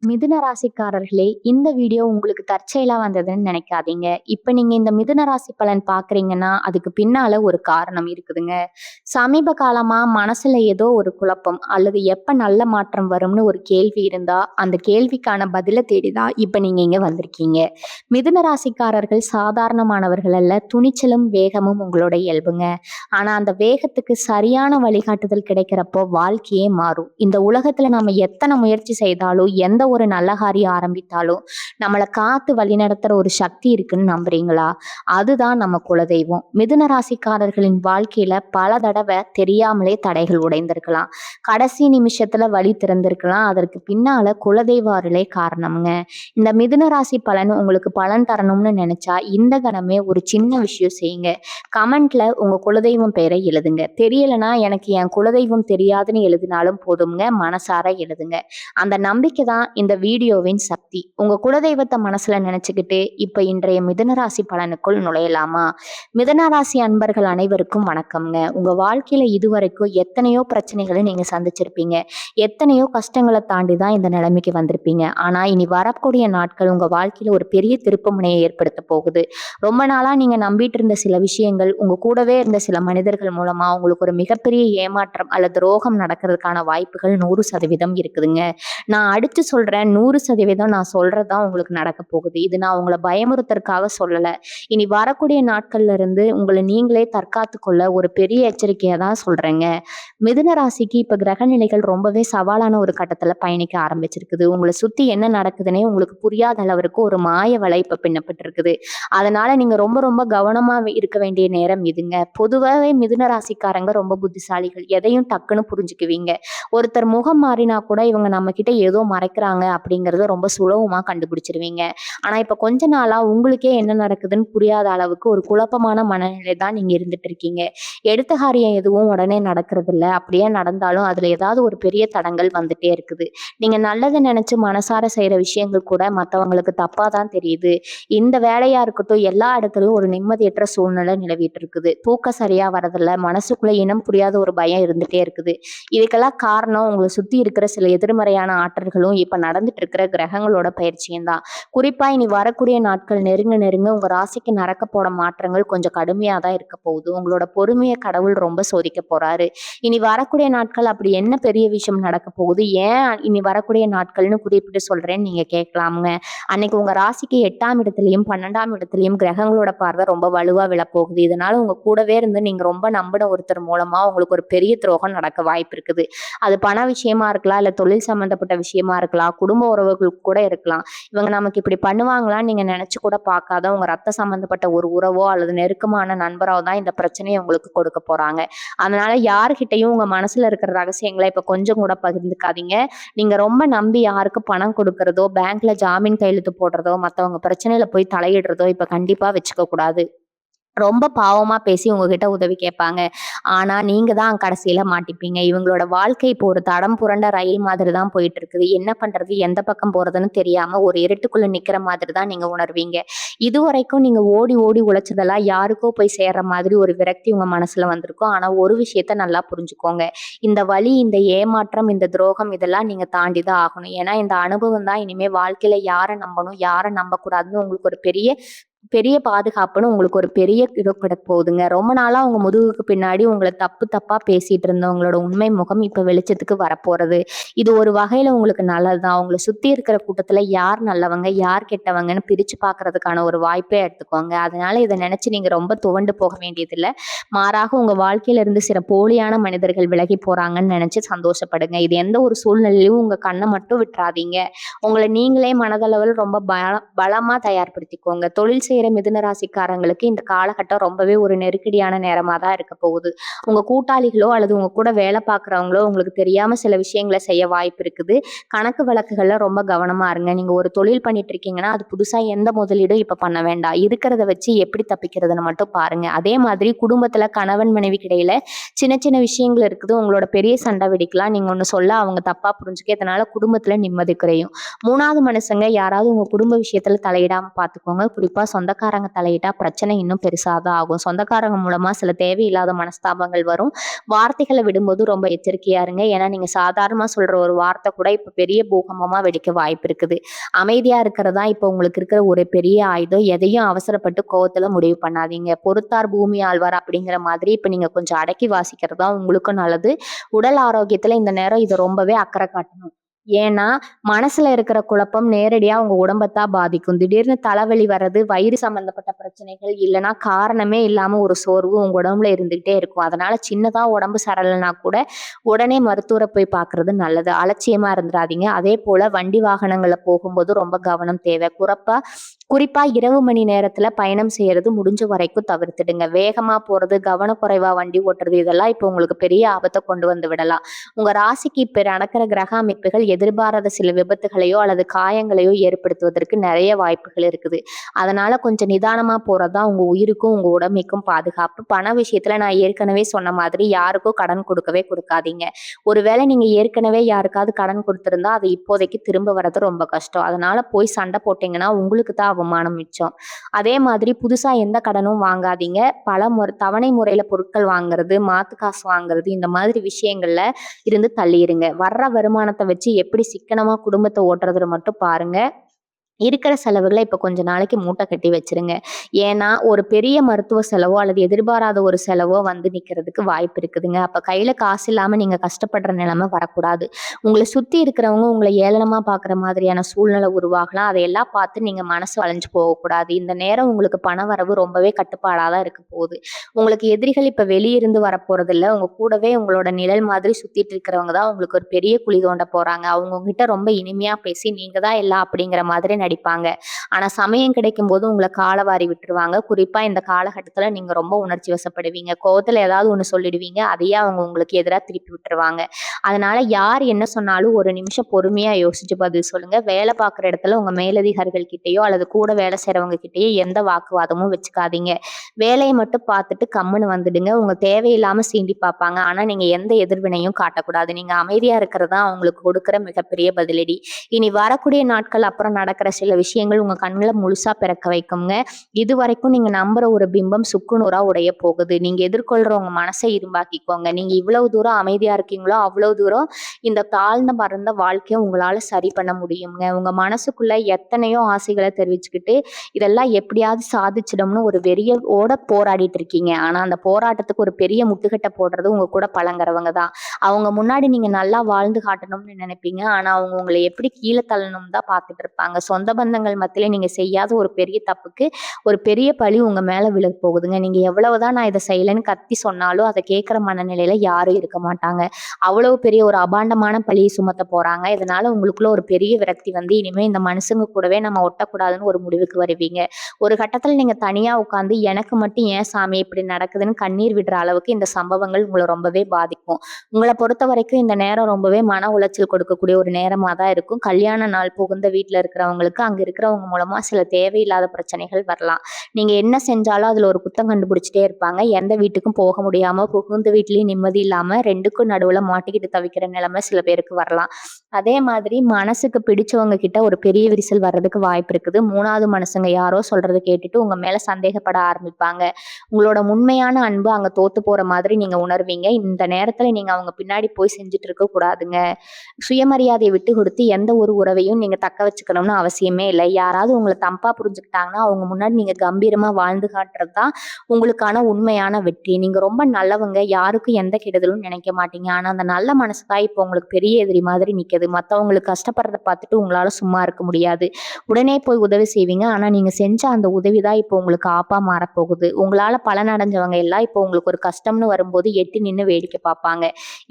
மிதுன ராசிக்காரர்களே, இந்த வீடியோ உங்களுக்கு தற்செயலா வந்ததுன்னு நினைக்காதீங்க. இப்ப நீங்க இந்த மிதுன ராசி பலன் பார்க்குறீங்கன்னா, அதுக்கு பின்னால ஒரு காரணம் இருக்குதுங்க. சமீப காலமா மனசுல ஏதோ ஒரு குழப்பம் அல்லது எப்ப நல்ல மாற்றம் வரும்னு ஒரு கேள்வி இருந்தா, அந்த கேள்விக்கான பதில தேடி தான் இப்ப நீங்க இங்க வந்திருக்கீங்க. மிதுன ராசிக்காரர்கள் சாதாரணமானவர்கள் அல்ல. துணிச்சலும், வேகமும் உங்களோட இயல்புங்க. ஆனா அந்த வேகத்துக்கு சரியான வழிகாட்டுதல் கிடைக்கிறப்போ வாழ்க்கையே மாறும். இந்த உலகத்துல நாம எத்தனை முயற்சி செய்தாலும், எந்த ஒரு நல்ல காரியம் ஆரம்பித்தாலும் நம்மளை காத்து வழிநடத்துற ஒரு சக்தி இருக்குன்னு நம்புறீங்களா? அதுதான் நம்ம குலதெய்வம். மிதுன ராசிக்காரர்களின் வாழ்க்கையில பல தடவை தெரியாமலே தடைகள் உடைந்திருக்கலாம். கடைசி நிமிஷத்துல வழி திறந்திருக்கலாம். அதற்கு பின்னால குலதெய்வ அருளே காரணம்ங்க. இந்த மிதுன ராசி பலன் உங்களுக்கு பலன் தரணும்னு நினைச்சா இந்த கணமே ஒரு சின்ன விஷயம் செய்யுங்க. கமெண்ட்ல உங்க குலதெய்வம் பெயரை எழுதுங்க. தெரியலனா எனக்கு என் குலதெய்வம் தெரியாதுன்னு எழுதினாலும் போதுங்க. மனசார எழுதுங்க. அந்த நம்பிக்கை தான் இந்த வீடியோவின் சக்தி. உங்க குலதெய்வத்தை மனசுல நினைச்சுக்கிட்டு இப்ப இன்றைய மிதுனராசி பலனுக்குள் நுழையலாமா? மிதுனராசி அன்பர்கள் அனைவருக்கும் வணக்கம்ங்க. உங்க வாழ்க்கையில இதுவரைக்கும் எத்தனையோ பிரச்சனைகளை நீங்க சந்திச்சிருப்பீங்க. எத்தனையோ கஷ்டங்களை தாண்டி தான் இந்த நிலைமைக்கு வந்திருப்பீங்க. ஆனா இனி வரக்கூடிய நாட்கள் உங்க வாழ்க்கையில ஒரு பெரிய திருப்பு முனையை ஏற்படுத்த போகுது. ரொம்ப நாளா நீங்க நம்பிட்டு இருந்த சில விஷயங்கள், உங்க கூடவே இருந்த சில மனிதர்கள் மூலமா உங்களுக்கு ஒரு மிகப்பெரிய ஏமாற்றம் அல்லது துரோகம் நடக்கிறதுக்கான வாய்ப்புகள் 100% இருக்குதுங்க. நான் அடிச்சு சொல்றேன், 100% நான் சொல்றதுதான் உங்களுக்கு நடக்க போகுது. இது நான் உங்களை பயமுறுத்தற்காக சொல்லல. இனி வரக்கூடிய நாட்கள்ல இருந்து உங்களை நீங்களே தற்காத்து கொள்ள ஒரு பெரிய எச்சரிக்கையா தான் சொல்றேங்க. மிதுன ராசிக்கு இப்ப கிரக நிலைகள் ரொம்பவே சவாலான ஒரு கட்டத்துல பயணிக்க ஆரம்பிச்சிருக்குது. உங்களை சுத்தி என்ன நடக்குதுன்னே உங்களுக்கு புரியாத அளவிற்கு ஒரு மாய வலை இப்ப பின்னப்பட்டிருக்குது. அதனால நீங்க ரொம்ப ரொம்ப கவனமா இருக்க வேண்டிய நேரம் இதுங்க. பொதுவாகவே மிதுன ராசிக்காரங்க ரொம்ப புத்திசாலிகள். எதையும் டக்குன்னு புரிஞ்சுக்குவீங்க. ஒருத்தர் முகம் மாறினா கூட இவங்க நம்ம கிட்ட ஏதோ மறைக்கிறாங்க அப்படிங்கறத ரொம்ப சுலபமா கண்டுபிடிச்சிருவீங்க. ஆனா இப்ப கொஞ்ச நாளா உங்களுக்கே என்ன நடக்குதுன்னு புரியாத அளவுக்கு ஒரு குழப்பமான மனநிலை தான் நீங்க இருந்துட்டு இருக்கீங்க. எடுத்த காரியம் எதுவும் உடனே நடக்கிறது இல்ல. அப்படியே நடந்தாலும் அதுல ஏதாவது ஒரு பெரிய தடங்கள் வந்துட்டே இருக்குது. நீங்க நல்லதை நினைச்சு மனசார செய்யற விஷயங்கள் கூட மத்தவங்களுக்கு தப்பா தான் தெரியுது. இந்த வேலையா இருக்கட்டும், எல்லா இடத்துலயும் ஒரு நிம்மதியற்ற சூழ்நிலை நிலவிட்டு இருக்குது. தூக்கம் சரியா வரதில்ல. மனசுக்குள்ள இனம் புரியாத ஒரு பயம் இருந்துட்டே இருக்குது. இதுக்கெல்லாம் காரணம் உங்களை சுத்தி இருக்கிற சில எதிர்மறையான ஆற்றல்களும் இப்ப நடந்துட்டு இருக்கிற கிரகங்களோட பயிற்சியும் தான். குறிப்பா இனி வரக்கூடிய நாட்கள் நெருங்க நெருங்க உங்க ராசிக்கு நடக்க போட மாற்றங்கள் கொஞ்சம் கடுமையா தான் இருக்க போகுது. உங்களோட பொறுமையை கடவுள் ரொம்ப சோதிக்க போறாரு. இனி வரக்கூடிய நாட்கள் அப்படி என்ன பெரிய விஷயம் நடக்க போகுது, ஏன் இனி வரக்கூடிய நாட்கள்னு குறிப்பிட்டு சொல்றேன்னு நீங்க கேட்கலாமுங்க. அன்னைக்கு உங்க ராசிக்கு 8ஆம் இடத்துலயும் 12ஆம் இடத்துலயும் கிரகங்களோட பார்வை ரொம்ப வலுவா விழப்போகுது. இதனால உங்க கூடவே இருந்து நீங்க ரொம்ப நம்பின ஒருத்தர் மூலமா உங்களுக்கு ஒரு பெரிய துரோகம் நடக்க வாய்ப்பு இருக்குது. அது பண விஷயமா இருக்கலாம், இல்ல தொழில் சம்பந்தப்பட்ட விஷயமா இருக்கலாம், குடும்ப உறவுகளுக்கு கூட இருக்கலாம். இவங்க நமக்கு இப்படி பண்ணுவாங்களான்னு நீங்க நினைச்சு கூட பார்க்காத உங்க ரத்த சம்பந்தப்பட்ட ஒரு உறவோ அல்லது நெருக்கமான நண்பரோ தான் இந்த பிரச்சனையை உங்களுக்கு கொடுக்க போறாங்க. அதனால யாருகிட்டையும் உங்க மனசுல இருக்கிற ரகசியங்களை இப்ப கொஞ்சம் கூட பகிர்ந்துக்காதீங்க. நீங்க ரொம்ப நம்பி யாருக்கு பணம் கொடுக்கறதோ, பேங்க்ல ஜாமீன் கையெழுத்து போடுறதோ, மத்தவங்க பிரச்சனையில போய் தலையிடுறதோ இப்ப கண்டிப்பா வச்சுக்க கூடாது. ரொம்ப பாவமா பேசி உங்ககிட்ட உதவி கேட்பாங்க. ஆனா நீங்க தான் கடைசியில மாட்டிப்பீங்க. இவங்களோட வாழ்க்கை இப்போ ஒரு தடம் புரண்ட ரயில் மாதிரி தான் போயிட்டு இருக்குது. என்ன பண்றது, எந்த பக்கம் போறதுன்னு தெரியாம ஒரு இருட்டுக்குள்ள நிக்கிற மாதிரி தான் நீங்க உணர்வீங்க. இதுவரைக்கும் நீங்க ஓடி ஓடி உழைச்சதெல்லாம் யாருக்கோ போய் சேர்ற மாதிரி ஒரு விரக்தி உங்க மனசுல வந்திருக்கும். ஆனா ஒரு விஷயத்த நல்லா புரிஞ்சுக்கோங்க. இந்த வலி, இந்த ஏமாற்றம், இந்த துரோகம் இதெல்லாம் நீங்க தாண்டி தான் ஆகணும். ஏன்னா இந்த அனுபவம் தான் இனிமே வாழ்க்கையில யாரை நம்பணும், யாரை நம்பக்கூடாதுன்னு உங்களுக்கு ஒரு பெரிய பெரிய பாதுகாப்புன்னு உங்களுக்கு ஒரு பெரிய இது கிடைக்க போகுதுங்க. ரொம்ப நாளா உங்க முதுகுக்கு பின்னாடி உங்களை தப்பு தப்பா பேசிட்டு இருந்தவங்களோட உண்மை முகம் இப்ப வெளிச்சத்துக்கு வரப்போறது. இது ஒரு வகையில உங்களுக்கு நல்லதுதான். உங்களை சுத்தி இருக்கிற கூட்டத்துல யார் நல்லவங்க, யார் கெட்டவங்கன்னு பிரிச்சு பார்க்கறதுக்கான ஒரு வாய்ப்பே எடுத்துக்கோங்க. அதனால இதை நினைச்சு நீங்க ரொம்ப துவண்டு போக வேண்டியதில்லை. மாறாக உங்க வாழ்க்கையில இருந்து சில போலியான மனிதர்கள் விலகி போறாங்கன்னு நினைச்சு சந்தோஷப்படுங்க. இது எந்த ஒரு சூழ்நிலையிலும் உங்க கண்ணை மட்டும் விட்டுறாதீங்க. உங்களை நீங்களே மனதளவில் ரொம்ப பலமா தயார்படுத்திக்கோங்க. தொழில் செய்யற மிதுன ராசிக்காரங்களுக்கு இந்த காலகட்டம் ரொம்பவே ஒரு நெருக்கடியான நேரமா தான் இருக்க போகுது. உங்க கூட்டாளிகளோ அல்லது உங்க கூட வேலை பார்க்குறவங்களோ உங்களுக்கு தெரியாம சில விஷயங்களை செய்ய வாய்ப்பு இருக்குது. கணக்கு வழக்குகள்ல ரொம்ப கவனமா இருங்க. நீங்க ஒரு தொழில் பண்ணிட்டு இருக்கீங்கன்னா அது புதுசா எந்த முதலீடும் இப்ப பண்ண வேண்டாம். இருக்கிறத வச்சு எப்படி தப்பிக்கிறதுன்னு மட்டும் பாருங்க. அதே மாதிரி குடும்பத்துல கணவன் மனைவிக்கு இடையில சின்ன சின்ன விஷயங்கள் இருக்குது. உங்களோட பெரிய சண்டை வெடிக்கலாம். நீங்க ஒண்ணு சொல்ல அவங்க தப்பா புரிஞ்சுக்க, இதனால குடும்பத்துல நிம்மதி குறையும். 3வது மனுஷங்க யாராவது உங்க குடும்ப விஷயத்துல தலையிடாம பாத்துக்கோங்க. குறிப்பா சொந்த சொந்தக்காரங்க தலையிட்டா பிரச்சனை இன்னும் பெருசா தான் ஆகும். சொந்தக்காரங்க மூலமா சில தேவையில்லாத மனஸ்தாபங்கள் வரும். வார்த்தைகள விடும்போது ரொம்ப எச்சரிக்கையா இருங்க. ஏன்னா நீங்க சாதாரணமா சொல்ற ஒரு வார்த்தை கூட இப்ப பெரிய பூகம்பமா வெடிக்க வாய்ப்பு இருக்குது. அமைதியா இருக்கிறது தான் இப்ப உங்களுக்கு இருக்கிற ஒரு பெரிய ஆயுதம். எதையும் அவசரப்பட்டு கோவத்துல முடிவு பண்ணாதீங்க. பொறுத்தார் பூமி ஆழ்வார் அப்படிங்கிற மாதிரி இப்ப நீங்க கொஞ்சம் அடக்கி வாசிக்கிறது தான் உங்களுக்கும் நல்லது. உடல் ஆரோக்கியத்துல இந்த நேரம் இத ரொம்பவே அக்கறை காட்டணும். ஏன்னா, மனசுல இருக்கிற குழப்பம் நேரடியா உங்க உடம்பத்தான் பாதிக்கும். திடீர்னு தலைவலி வர்றது, வயிறு சம்பந்தப்பட்ட பிரச்சனைகள், இல்லன்னா காரணமே இல்லாம ஒரு சோர்வு உங்க உடம்புல இருந்துகிட்டே இருக்கும். அதனால சின்னதா உடம்பு சரியில்லனா கூட உடனே மருத்துவர போய் பார்க்கறது நல்லது. அலட்சியமா இருந்துறாதீங்க. அதேபோல வண்டி வாகனங்கள்ல போகும்போது ரொம்ப கவனம் தேவை. குறிப்பா இரவு மணி நேரத்துல பயணம் செய்யறது முடிஞ்ச வரைக்கும் தவிர்த்துடுங்க. வேகமா போறது, கவனக்குறைவா வண்டி ஓட்டுறது இதெல்லாம் இப்போ உங்களுக்கு பெரிய ஆபத்த கொண்டு வந்து விடலாம். உங்க ராசிக்கு இப்ப நடக்கிற கிரக அமைப்புகள் எதிர்பாராத சில விபத்துகளையோ அல்லது காயங்களையோ ஏற்படுத்துவதற்கு நிறைய வாய்ப்புகள் இருக்குது. அதனால கொஞ்சம் நிதானமா போறதுதான் உங்க உயிருக்கும் உங்க உடமைக்கும் பாதுகாப்பு. பண விஷயத்துல நான் ஏற்கனவே சொன்ன மாதிரி யாருக்கும் கடன் கொடுக்கவே கொடுக்காதீங்க. ஒருவேளை நீங்க ஏற்கனவே யாருக்காவது கடன் கொடுத்திருந்தா அது இப்போதைக்கு திரும்ப வர்றது ரொம்ப கஷ்டம். அதனால போய் சண்டை போட்டீங்கன்னா உங்களுக்கு தான் அவமானம் மிச்சம். அதே மாதிரி புதுசா எந்த கடனும் வாங்காதீங்க. பல தவணை முறையில பொருட்கள் வாங்குறது, மாத்து காசு வாங்குறது இந்த மாதிரி விஷயங்கள்ல இருந்து தள்ளிருங்க. வர்ற வருமானத்தை வச்சு எப்படி சிக்கனமா குடும்பத்தை ஓட்டுறதுல மட்டும் பாருங்க. இருக்கிற செலவுகள இப்ப கொஞ்ச நாளைக்கு மூட்டை கட்டி வச்சிருங்க. ஏன்னா, ஒரு பெரிய மருத்துவ செலவோ அல்லது எதிர்பாராத ஒரு செலவோ வந்து நிக்கிறதுக்கு வாய்ப்பு இருக்குதுங்க. அப்ப கையில காசு இல்லாம நீங்க கஷ்டப்படுற நிலைமை வரக்கூடாது. உங்கள சுத்தி இருக்கிறவங்க உங்கள ஏளனமா பார்க்குற மாதிரியான சூழ்நிலை உருவாகலாம். அதையெல்லாம் பார்த்து நீங்க மனசு வளைஞ்சு போகக்கூடாது. இந்த நேரம் உங்களுக்கு பண வரவு ரொம்பவே கட்டுப்பாடா தான் இருக்க போகுது. உங்களுக்கு எதிரிகள் இப்ப வெளியிருந்து வரப்போறதில்ல. உங்க கூடவே உங்களோட நிழல் மாதிரி சுத்திட்டு இருக்கிறவங்க தான் உங்களுக்கு ஒரு பெரிய குழி தோண்ட போறாங்க. அவங்க உங்ககிட்ட ரொம்ப இனிமையா பேசி நீங்க தான் எல்லாம் அப்படிங்கிற மாதிரி நடிப்பாங்க. ஆனா சமயம் கிடைக்கும்போது உங்கள காலவாரி விட்டுருவாங்க. குறிப்பா இந்த காலகட்டத்துல நீங்க ரொம்ப உணர்ச்சி வசப்படுவீங்க. கோவத்துல ஏதாவது ஒண்ணு சொல்லிடுவீங்க. அதையே அவங்க உங்களுக்கு எதிரா திருப்பி விட்டுருவாங்க. அதனால யார் என்ன சொன்னாலும் ஒரு நிமிஷம் பொறுமையா யோசிச்சு பதில் சொல்லுங்க. வேலை பார்க்குற இடத்துல உங்க மேலதிகாரிகள் கிட்டயோ அல்லது கூட வேலை செய்றவங்க கிட்டயோ எந்த வாக்குவாதமும் வச்சுக்காதீங்க. வேலையை மட்டும் பார்த்துட்டு கம்முன்னு வந்துடுங்க. உங்க தேவையில்லாம சீண்டி பார்ப்பாங்க. ஆனா நீங்க எந்த எதிர்வினையும் காட்டக்கூடாது. நீங்க அமைதியா இருக்கிறது தான் அவங்களுக்கு கொடுக்கிற மிகப்பெரிய பதிலடி. இனி வரக்கூடிய நாட்கள் அப்புறம் நடக்கிற சில விஷயங்கள் உங்க கண்ணுல முழுசா பிறக்க வைக்குங்க. இதுவரைக்கும் நீங்க நம்புற ஒரு பிம்பம் சுக்குநூறா உடைய போகுது. நீங்க எதிர்கொள்ற உங்க மனசை இரும்பாக்கிக்கோங்க. நீங்க இவ்வளவு தூரம் அமைதியா இருக்கீங்களோ அவ்வளவு தூரம் இந்த தாழ்ந்த மறந்த வாழ்க்கைய உங்களால சரி பண்ண முடியுங்க. உங்க மனசுக்குள்ள எத்தனையோ ஆசைகளை தெரிவிச்சுக்கிட்டு இதெல்லாம் எப்படியாவது சாதிச்சிடும்னு ஒரு வெறியோட போராடிட்டு இருக்கீங்க. ஆனா அந்த போராட்டத்துக்கு ஒரு பெரிய முட்டுக்கட்டை போடுறது உங்க கூட பழங்குறவங்க தான். அவங்க முன்னாடி நீங்க நல்லா வாழ்ந்து காட்டணும்னு நினைப்பீங்க. ஆனா அவங்க உங்களை எப்படி கீழே தள்ளணும் தான் பார்த்துட்டு இருப்பாங்க. சொந்த பந்தங்கள் மத்தியில நீங்க செய்யாத ஒரு பெரிய தப்புக்கு ஒரு பெரிய பழி உங்க மேல விழ போகுதுங்க. நீங்க எவ்வளவுதான் நான் இதை செய்யலைன்னு கத்தி சொன்னாலும் அதை கேட்கிற மனநிலையில யாரும் இருக்க மாட்டாங்க. அவ்வளவு பெரிய ஒரு அபாண்டமான பழியை சுமத்த போறாங்க. இதனால உங்களுக்குள்ள ஒரு பெரிய விரக்தி வந்து இனிமே இந்த மனுஷங்க கூடவே நம்ம ஒட்டக்கூடாதுன்னு ஒரு முடிவுக்கு வருவீங்க. ஒரு கட்டத்துல நீங்க தனியா உட்கார்ந்து எனக்கு மட்டும் ஏன் சாமி இப்படி நடக்குதுன்னு கண்ணீர் விடுற அளவுக்கு இந்த சம்பவங்கள் உங்களை ரொம்பவே பாதிக்கும். உங்களை பொறுத்த வரைக்கும் இந்த நேரம் ரொம்பவே மன உளைச்சல் கொடுக்கக்கூடிய ஒரு நேரமா தான் இருக்கும். கல்யாண நாள் புகுந்த வீட்டுல இருக்கிறவங்களுக்கு அங்க இருக்கிறவங்க மூலமா சில தேவையில்லாத பிரச்சனைகள் வரலாம். நீங்க என்ன செஞ்சாலும் அதுல ஒரு குத்தம் கண்டுபிடிச்சிட்டே இருப்பாங்க. எந்த வீட்டுக்கும் போக முடியாம புகுந்த வீட்லயும் நிம்மதி இல்லாம ரெண்டுக்கும் நடுவுல மாட்டிக்கிட்டு தவிக்கிற நிலைமை சில பேருக்கு வரலாம். அதே மாதிரி மனசுக்கு பிடிச்சவங்க கிட்ட ஒரு பெரிய விரிசல் வர்றதுக்கு வாய்ப்பு இருக்குது. 3வது மனுஷங்க யாரோ சொல்றதை கேட்டுட்டு உங்க மேல சந்தேகப்பட ஆரம்பிப்பாங்க. உங்களோட உண்மையான அன்பு அங்க தோத்து போற மாதிரி நீங்க உணர்வீங்க. இந்த நேரத்துல நீங்க அவங்க பின்னாடி போய் செஞ்சுட்டு இருக்க கூடாதுங்க. சுயமரியாதையை விட்டு கொடுத்து எந்த ஒரு உறவையும் நீங்க தக்க வச்சுக்கணும்னு அவசியமே இல்லை. யாராவது உங்களை தப்பா புரிஞ்சுக்கிட்டாங்கன்னா அவங்க முன்னாடி நீங்க கம்பீரமா வாழ்ந்து காட்டுறது தான் உங்களுக்கான உண்மையான வெற்றி. நீங்க ரொம்ப நல்லவங்க. யாருக்கும் எந்த கெடுதலும் நினைக்க மாட்டீங்க. ஆனா அந்த நல்ல மனசு தான் இப்போ உங்களுக்கு பெரிய எதிரி மாதிரி நிக்குது. மத்தவங்களுக்கு கஷ்டப்படுறத பார்த்துட்டு உங்களால சும்மா இருக்க முடியாது. உடனே போய் உதவி செய்வீங்க. ஆனா நீங்க செஞ்ச அந்த உதவி தான் இப்போ உங்களுக்கு ஆப்பா மாறப்போகுது. உங்களால பலன் அடைஞ்சவங்க எல்லாம் இப்போ உங்களுக்கு ஒரு கஷ்டம்னு வரும்போது எட்டி நின்னு வேடிக்கை பார்ப்பாங்க.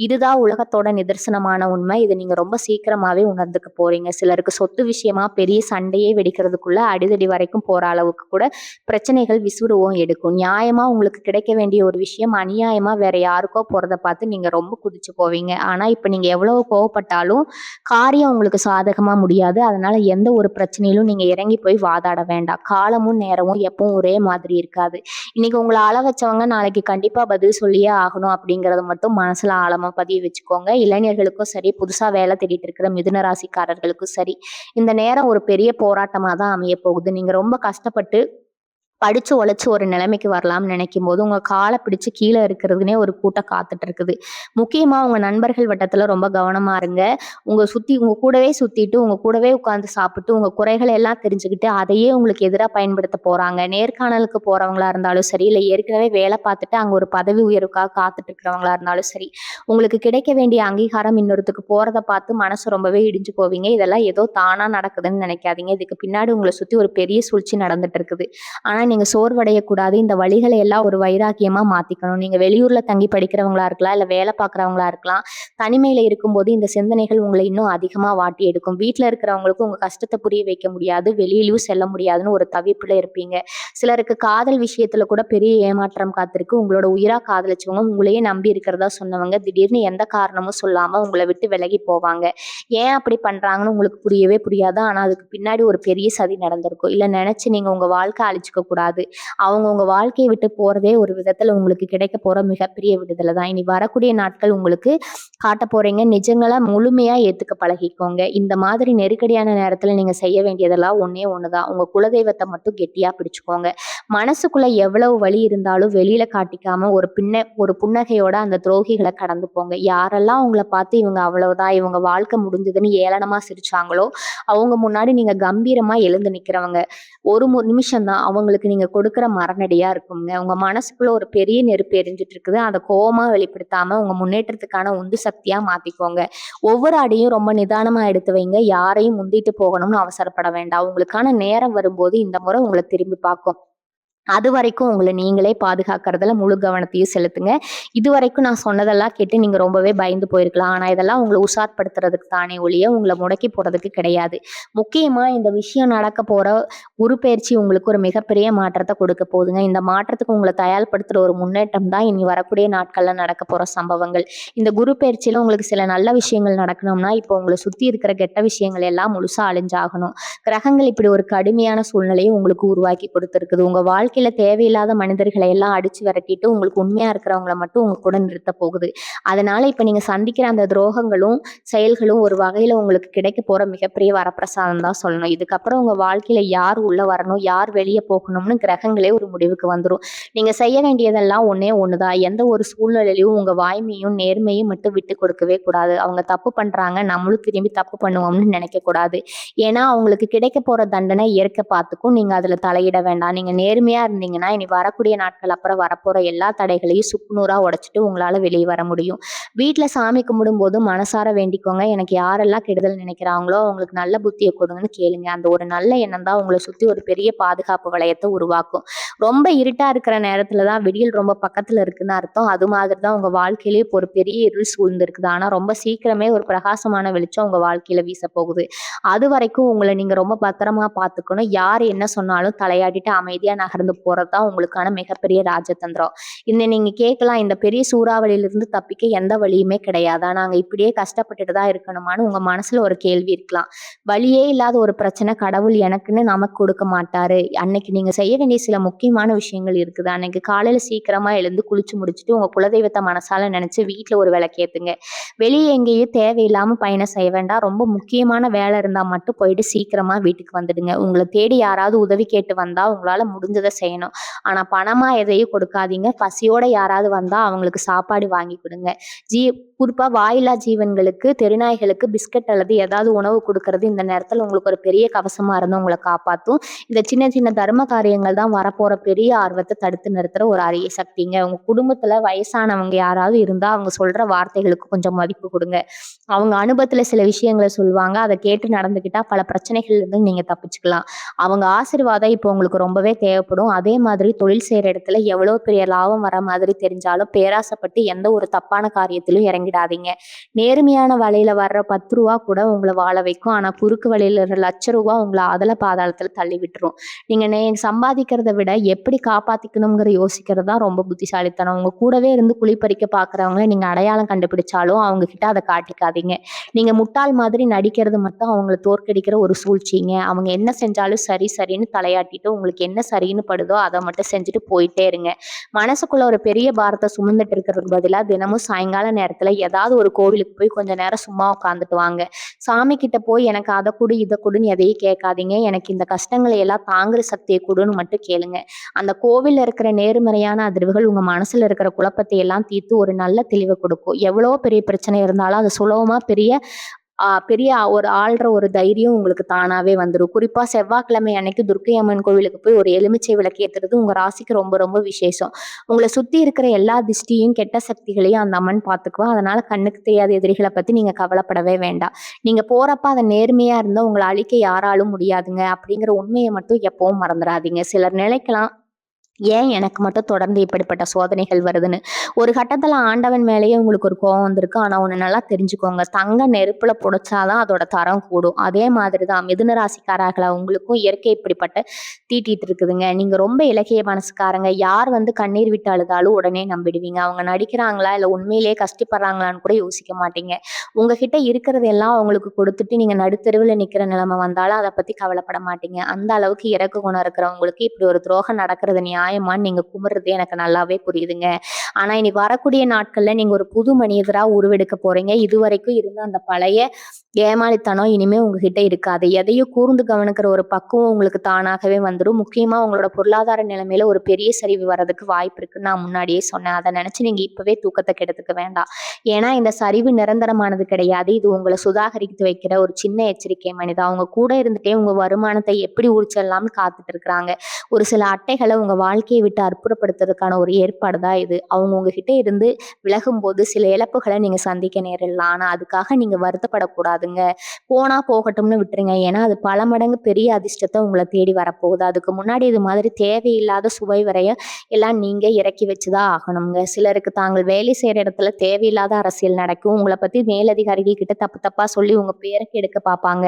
இதுதான் உலகத்தோட நிதர்சனமான உண்மை. இதை நீங்க ரொம்ப சீக்கிரமாவே உணர்ந்துக்க போறீங்க. சிலருக்கு சொத்து விஷயமா பெரிய சண்டையே வெடிக்கிறதுக்குள்ள அடிதடி வரைக்கும் போற அளவுக்கு கூட பிரச்சனைகள் விசுறுவும் எடுக்கும். நியாயமா உங்களுக்கு கிடைக்க வேண்டிய ஒரு விஷயம் அநியாயமா வேற யாருக்கோ போறத பார்த்து நீங்க ரொம்ப குதிச்சு போவீங்க. ஆனா இப்ப நீங்க எவ்வளவு கோவப்பட்டாலும் காரியம் உங்களுக்கு சாதகமா முடியாது. அதனால எந்த ஒரு பிரச்சனையிலும் நீங்க இறங்கி போய் வாதாட வேண்டாம். காலமும் நேரமும் எப்பவும் ஒரே மாதிரி இருக்காது. இன்னைக்கு உங்களை அழ வச்சவங்க நாளைக்கு கண்டிப்பா பதில் சொல்லியே ஆகணும் அப்படிங்கறத மட்டும் மனசுல ஆழமா பதிய வச்சுக்கோங்க. இளைஞர்களுக்கும் சரி, புதுசா வேலை தேடிட்டு இருக்கிற மிதுன ராசிக்காரர்களுக்கும் சரி, இந்த நேரம் ஒரு பெரிய போராட்டமா தான் அமைய போகுது. நீங்க ரொம்ப கஷ்டப்பட்டு படிச்சு உழைச்சு ஒரு நிலைமைக்கு வரலாம்னு நினைக்கும்போது, உங்க கால பிடிச்சு கீழ இருக்கிறதுக்குன்னே ஒரு கூட்டம் காத்துட்டு இருக்குது. முக்கியமா உங்க நண்பர்கள் வட்டத்துல ரொம்ப கவனமா இருங்க. உங்க கூடவே சுத்திட்டு, உங்க கூடவே உட்கார்ந்து சாப்பிட்டு, உங்க குறைகள எல்லாம் தெரிஞ்சுக்கிட்டு, அதையே உங்களுக்கு எதிரா பயன்படுத்த போறாங்க. நேர்காணலுக்கு போறவங்களா இருந்தாலும் சரி, இல்ல ஏற்கனவே வேலை பார்த்துட்டு அங்க ஒரு பதவி உயர்வுக்காக காத்துட்டு இருக்கிறவங்களா இருந்தாலும் சரி, உங்களுக்கு கிடைக்க வேண்டிய அங்கீகாரம் இன்னொருத்தருக்கு போறத பார்த்து மனசு ரொம்பவே இடிஞ்சு போவீங்க. இதெல்லாம் ஏதோ தானா நடக்குதுன்னு நினைக்காதீங்க. இதுக்கு பின்னாடி உங்கள சுத்தி ஒரு பெரிய சூழ்ச்சி நடந்துட்டு இருக்குது. ஆனா நீங்க சோர்வடையக்கூடாது. இந்த வழிகளை எல்லாம் ஒரு வைராக்கியமா மாத்திக்கணும். நீங்க வெளியூர்ல தங்கி படிக்கிறவங்களா இருக்கலாம், இல்ல வேலை பார்க்குறவங்களா இருக்கலாம். தனிமையில இருக்கும்போது இந்த சிந்தனைகள் உங்கள இன்னும் அதிகமா வாட்டி எடுக்கும். வீட்ல இருக்கிறவங்களுக்கு உங்க கஷ்டத்த புரிய வைக்க முடியாது. வெளியிலயும் செல்ல முடியாதுன்னு ஒரு தவிப்புல இருப்பீங்க. சிலருக்கு காதல் விஷயத்துல கூட பெரிய ஏமாற்றம் காத்திருக்கு. உங்களோட உயிரா காதலிச்சவங்க, உங்களையே நம்பி இருக்கிறதா சொன்னவங்க, திடீர்னு எந்த காரணமும் சொல்லாம உங்கள விட்டு விலகி போவாங்க. ஏன் அப்படி பண்றாங்கன்னு உங்களுக்கு புரியவே புரியாது. ஆனா அதுக்கு பின்னாடி ஒரு பெரிய சதி நடந்திருக்கும். இல்ல நினைச்சு நீங்க உங்க வாழ்க்கை அழிச்சுக்க கூடாது. அவங்க உங்க வாழ்க்கைய விட்டு போறதே ஒரு விதத்துல உங்களுக்கு கிடைக்க போற மிகப்பெரிய விடுதலை தான். இனி வரக்கூடிய நாட்கள் உங்களுக்கு காட்டப் போறீங்க. நிஜங்களா முழுமையா ஏத்துக்க பழகிக்கோங்க. இந்த மாதிரி நெருக்கடியான நேரத்துல நீங்க செய்ய வேண்டியதெல்லாம் ஒண்ணே ஒண்ணுதான். உங்க குலதெய்வத்த மட்டும் கெட்டியா பிடிச்சுக்கோங்க. மனசுக்குள்ள எவ்வளவு வலி இருந்தாலும் வெளியில காட்டிக்காம ஒரு புன்னகையோட அந்த துரோகிகள கடந்து போங்க. யாரெல்லாம் உங்கள பார்த்து இவங்க அவ்வளவுதான், இவங்க வாழ்க்கை முடிஞ்சதுன்னு ஏளனமா சிரிச்சாங்களோ, அவங்க முன்னாடி நீங்க கம்பீரமா எழுந்து நிக்கிறவங்க. ஒரு நிமிஷம் தான் அவங்களுக்கு நீங்க கொடுக்குற மரநடியா இருக்குங்க. உங்க மனசுக்குள்ள ஒரு பெரிய நெருப்பு எரிஞ்சுட்டு இருக்குது. அத கோவமா வெளிப்படுத்தாம உங்க முன்னேற்றத்துக்கான உந்து சக்தியா மாத்திக்கோங்க. ஒவ்வொரு அடியும் ரொம்ப நிதானமா எடுத்து வைங்க. யாரையும் முந்திட்டு போகணும்னு அவசரப்பட வேண்டாம். உங்களுக்கான நேரம் வரும்போது இந்த முறை உங்கள திரும்பி பார்க்கும். அதுவரைக்கும் உங்கள நீங்களே பாதுகாக்கிறதுல முழு கவனத்தையும் செலுத்துங்க. இதுவரைக்கும் நான் சொன்னதெல்லாம் கேட்டு நீங்க ரொம்பவே பயந்து போயிருக்கலாம். ஆனா இதெல்லாம் உங்கள உஷார்படுத்துறதுக்கு தானே ஒழிய, உங்கள முடக்கி போடுறதுக்கு கிடையாது. முக்கியமா இந்த விஷயம் நடக்க போற குரு பெயர்ச்சி உங்களுக்கு ஒரு மிகப்பெரிய மாற்றத்த கொடுக்க போகுதுங்க. இந்த மாற்றத்துக்கு உங்கள தயார்படுத்துற ஒரு முன்னேற்றம் தான் இனி வரக்கூடிய நாட்கள்ல நடக்க போற சம்பவங்கள். இந்த குரு பெயர்ச்சியில உங்களுக்கு சில நல்ல விஷயங்கள் நடக்கணும்னா, இப்போ உங்கள சுத்தி இருக்கிற கெட்ட விஷயங்கள் எல்லாம் முழுசா அழிஞ்சாகணும். கிரகங்கள் இப்படி ஒரு கடுமையான சூழ்நிலையை உங்களுக்கு உருவாக்கி கொடுத்திருக்குது. உங்க வாழ்க்கையில தேவையில்லாத மனிதர்களை எல்லாம் அடிச்சு விரட்டிட்டு உங்களுக்கு உண்மையா இருக்கிறவங்கள மட்டும் உங்க கூட நிறுத்த போகுது. அதனால இப்ப நீங்க சந்திக்கிற அந்த துரோகங்களும் செயல்களும் ஒரு வகையில உங்களுக்கு கிடைக்க போற மிகப்பெரிய வரப்பிரசாதம் தான் சொல்லணும். இதுக்கப்புறம் உங்க வாழ்க்கையில யார் உள்ள வரணும், யார் வெளியே போகணும்னு கிரகங்களே ஒரு முடிவுக்கு வந்துரும். நீங்க செய்ய வேண்டியதெல்லாம் ஒண்ணே ஒண்ணுதான். எந்த ஒரு சூழ்நிலையிலும் உங்க வாய்மையும் நேர்மையும் மட்டும் விட்டு கொடுக்கவே கூடாது. அவங்க தப்பு பண்றாங்க, நம்மளும் திரும்பி தப்பு பண்ணுவோம்னு நினைக்க கூடாது. ஏன்னா அவங்களுக்கு கிடைக்க போற தண்டனை இயற்கை பார்த்துக்கும். நீங்க அதுல தலையிட வேண்டாம். நீங்க நேர்மையா இருந்தீங்கன்னா இனி வரக்கூடிய நாட்கள் அப்புறம் வரப்போற எல்லா தடைகளையும் சுக்குநூறா உடைச்சிட்டு உங்களால வெளியே வர முடியும். வீட்டுல சாமி கும்பிடும்போது மனசார வேண்டிக்கோங்க. எனக்கு யாரெல்லாம் கெடுதல் நினைக்கிறாங்களோ அவங்களுக்கு நல்ல புத்தியை கொடுங்கன்னு கேளுங்க. அந்த ஒரு நல்ல எண்ணம் தான் உங்களை சுத்தி ஒரு பெரிய பாதுகாப்பு வளையத்தை உருவாக்கும். ரொம்ப இருட்டா இருக்கிற நேரத்துல தான் விடியல் ரொம்ப பக்கத்துல இருக்குன்னு அர்த்தம். அது மாதிரி தான் உங்க வாழ்க்கையிலேயே இப்போ ஒரு பெரிய இருள் சூழ்ந்திருக்குது. ஆனா ரொம்ப சீக்கிரமே ஒரு பிரகாசமான வெளிச்சம் உங்க வாழ்க்கையில வீச போகுது. அது வரைக்கும் உங்களை நீங்க ரொம்ப பத்திரமா பார்த்துக்கணும். யார் என்ன சொன்னாலும் தலையாட்டிட்டு அமைதியா நகர்ந்து போறதுதான் உங்களுக்கான மிகப்பெரிய ராஜதந்திரம். நீங்க கேட்கலாம், இந்த பெரிய சூறாவளியிலிருந்து தப்பிக்க எந்த வழியுமே கிடையாதா, நாங்க இப்படியே கஷ்டப்பட்டுட்டு தான் இருக்கணுமான்னு உங்க மனசுல ஒரு கேள்வி இருக்கலாம். வழியே இல்லாத ஒரு பிரச்சனை கடவுள் எனக்குன்னு நமக்கு கொடுக்க மாட்டாரு. அன்னைக்கு நீங்க செய்ய வேண்டிய சில முக்கியமான விஷயங்கள் இருக்குது. அன்னைக்கு காலையில சீக்கிரமா எழுந்து குளிச்சு முடிச்சுட்டு உங்க குலதெய்வத்தை மனசால நினைச்சு வீட்டுல ஒரு விளக்கேத்துங்க. வெளியே எங்கேயும் தேவையில்லாம பயணம் செய்ய வேண்டாம். ரொம்ப முக்கியமான வேலை இருந்தா மட்டும் போயிட்டு சீக்கிரமா வீட்டுக்கு வந்துடுங்க. உங்களை தேடி யாராவது உதவி கேட்டு வந்தா உங்களால முடிஞ்சதை செய்யணும். ஆனா பணமா எதையும் கொடுக்காதீங்க. பசியோட யாராவது வந்தா அவங்களுக்கு சாப்பாடு வாங்கி கொடுங்க. குறிப்பா வாயில்லா ஜீவன்களுக்கு, தெருநாய்களுக்கு பிஸ்கட் அல்லது ஏதாவது உணவு கொடுக்கறது இந்த நேரத்துல உங்களுக்கு ஒரு பெரிய கவசமா இருந்து உங்களை காப்பாத்தும். இந்த சின்ன சின்ன தர்ம காரியங்கள் தான் வரப்போற பெரிய ஆர்வத்தை தடுத்து நிறுத்துற ஒரு அரிய சக்திங்க. உங்க குடும்பத்துல வயசானவங்க யாராவது இருந்தா அவங்க சொல்ற வார்த்தைகளுக்கு கொஞ்சம் மதிப்பு கொடுங்க. அவங்க அனுபவத்துல சில விஷயங்களை சொல்லுவாங்க. அதை கேட்டு நடந்துக்கிட்டா பல பிரச்சனைகள்ல இருந்து நீங்க தப்பிச்சுக்கலாம். அவங்க ஆசீர்வாதம் இப்போ உங்களுக்கு ரொம்பவே தேவைப்படும். அதே மாதிரி தொழில் செய்யற இடத்துல எவ்வளவு பெரிய லாபம் வர மாதிரி தெரிஞ்சாலும் பேராசைப்பட்டு எந்த ஒரு தப்பான காரியத்திலும் இறங்கிடாதீங்க. நேர்மையான வழியில வர்ற 10 ரூபா கூட உங்களை வாழ வைக்கும். ஆனா குறுக்கு வழியில லட்ச ரூபா உங்களை அதல பாதாளத்துல தள்ளி விட்டுரும். நீங்க சம்பாதிக்கிறத விட எப்படி காப்பாத்திக்கணுங்கிற யோசிக்கிறது தான் ரொம்ப புத்திசாலித்தனம். உங்க கூடவே இருந்து குழிப்பறிக்க பாக்குறவங்களை நீங்க அடையாளம் கண்டுபிடிச்சாலும் அவங்க கிட்ட அதை காட்டிக்காதீங்க. நீங்க முட்டாள் மாதிரி நடிக்கிறது மட்டும் அவங்களை தோற்கடிக்கிற ஒரு சூழ்ச்சிங்க. அவங்க என்ன செஞ்சாலும் சரி சரின்னு தலையாட்டிட்டு உங்களுக்கு என்ன சரின்னு படுதோ அதை மட்டும் செஞ்சுட்டு போயிட்டே இருங்க. மனசுக்குள்ள ஒரு பெரிய பாரத்தை சுமந்துட்டு இருக்கிறதுக்கு பதிலா தினமும் சாயங்கால நேரத்துல ஏதாவது ஒரு கோவிலுக்கு போய் கொஞ்ச நேரம் சும்மா உட்காந்துட்டு வாங்க. சாமி கிட்ட போய் எனக்கு அதை கொடு இதை கொடுன்னு எதையும் கேட்காதீங்க. எனக்கு இந்த கஷ்டங்களை எல்லாம் தாங்குற சக்தியை கொடுன்னு மட்டும் கேளுங்க. அந்த கோவில்ல இருக்கிற நேர்மறையான அதிர்வுகள் உங்க மனசுல இருக்கிற குழப்பத்தை எல்லாம் தீர்த்து ஒரு நல்ல தெளிவை கொடுக்கும். எவ்வளவு பெரிய பிரச்சனை இருந்தாலும் அது சுலபமா பெரிய ஒரு ஆள்ற ஒரு தைரியம் உங்களுக்கு தானாவே வந்துடும். குறிப்பா செவ்வாய்க்கிழமை அன்னைக்கு துர்க்கை அம்மன் கோவிலுக்கு போய் ஒரு எலுமிச்சை விளக்கு ஏத்துறது உங்க ராசிக்கு ரொம்ப ரொம்ப விசேஷம். உங்களை சுத்தி இருக்கிற எல்லா திஷ்டியும் கெட்ட சக்திகளையும் அந்த அம்மன் பாத்துக்குவா. அதனால கண்ணுக்கு தெரியாத எதிரிகளை பத்தி நீங்க கவலைப்படவே வேண்டாம். நீங்க போறப்ப அதை நேர்மையா இருந்தா உங்களை அழிக்க யாராலும் முடியாதுங்க அப்படிங்கிற உண்மையை மட்டும் எப்பவும் மறந்துடாதீங்க. சிலர் நினைக்கலாம், ஏன் எனக்கு மட்டும் தொடர்ந்து இப்படிப்பட்ட சோதனைகள் வருதுன்னு. ஒரு கட்டத்துல ஆண்டவன் மேலேயே உங்களுக்கு ஒரு கோவம் வந்திருக்கு. ஆனா ஒண்ணு நல்லா தெரிஞ்சுக்கோங்க, தங்க நெருப்புல புடைச்சாதான் அதோட தரம் கூடும். அதே மாதிரிதான் மிதுன ராசிக்காரர்களா உங்களுக்கும் இயற்கை இப்படிப்பட்ட தீட்டிட்டு இருக்குதுங்க. நீங்க ரொம்ப இலகிய மனசுக்காரங்க. யார் கண்ணீர் விட்டு அழுதாலும் உடனே நம்பிடுவீங்க. அவங்க நடிக்கிறாங்களா இல்ல உண்மையிலேயே கஷ்டப்படுறாங்களான்னு கூட யோசிக்க மாட்டீங்க. உங்ககிட்ட இருக்கிறது எல்லாம் அவங்களுக்கு கொடுத்துட்டு நீங்க நடுத்தெருவுல நிக்கிற நிலைமை வந்தாலும் அதை பத்தி கவலைப்பட மாட்டீங்க. அந்த அளவுக்கு இறக்க குணம் இருக்கிறவங்களுக்கு இப்படி ஒரு துரோகம் நடக்கிறது நியாயமான்னு நீங்க குமுறது எனக்கு நல்லாவே புரியுதுங்க. ஆனா இனி வரக்கூடிய நாட்கள்ல நீங்க ஒரு புது மனிதரா உருவெடுக்க போறீங்க. இதுவரைக்கும் இருந்த அந்த பழைய ஏமாளித்தனம் இனிமே உங்ககிட்ட இருக்காது. எதையும் கூர்ந்து கவனிக்கிற ஒரு பக்குவம் உங்களுக்கு தானாகவே வந்துடும். முக்கியமா உங்களோட பொருளாதார நிலைமையில ஒரு பெரிய சரிவு வர்றதுக்கு வாய்ப்பு இருக்குன்னு நான் முன்னாடியே சொன்னேன். அதை நினைச்சு நீங்க இப்பவே தூக்கத்தை கெடுத்துக்க வேண்டாம். ஏன்னா இந்த சரிவு நிரந்தரமானது கிடையாது. இது உங்களை சுதாகரித்து வைக்கிற ஒரு சின்ன எச்சரிக்கை மனிதா. அவங்க கூட இருந்துட்டே உங்க வருமானத்தை எப்படி உழிச்சிடலாம்னு காத்துட்டு இருக்கிறாங்க. ஒரு சில அட்டைகளை உங்க வாழ்க்கையை விட்டு அற்புறப்படுத்துறதுக்கான ஒரு ஏற்பாடு தான் இது. அவங்க உங்ககிட்ட இருந்து விலகும் போது சில இழப்புகளை நீங்க சந்திக்க நேரிடலாம். ஆனா அதுக்காக நீங்க வருத்தப்படக்கூடாதுங்க. போனா போகட்டும்னு விட்டுருங்க. ஏன்னா அது பல மடங்கு பெரிய அதிர்ஷ்டத்தை உங்களை தேடி வரப்போகுது. அதுக்கு முன்னாடி இது மாதிரி தேவையில்லாத சுவை வரைய எல்லாம் நீங்க இறக்கி வச்சுதான் ஆகணுங்க. சிலருக்கு தாங்கள் வேலை செய்யற இடத்துல தேவையில்லாத அரசியல் நடக்கும். உங்களை பத்தி மேலதிகாரிகள் கிட்ட தப்பு தப்பா சொல்லி உங்க பேரை கெடுக்க பார்ப்பாங்க.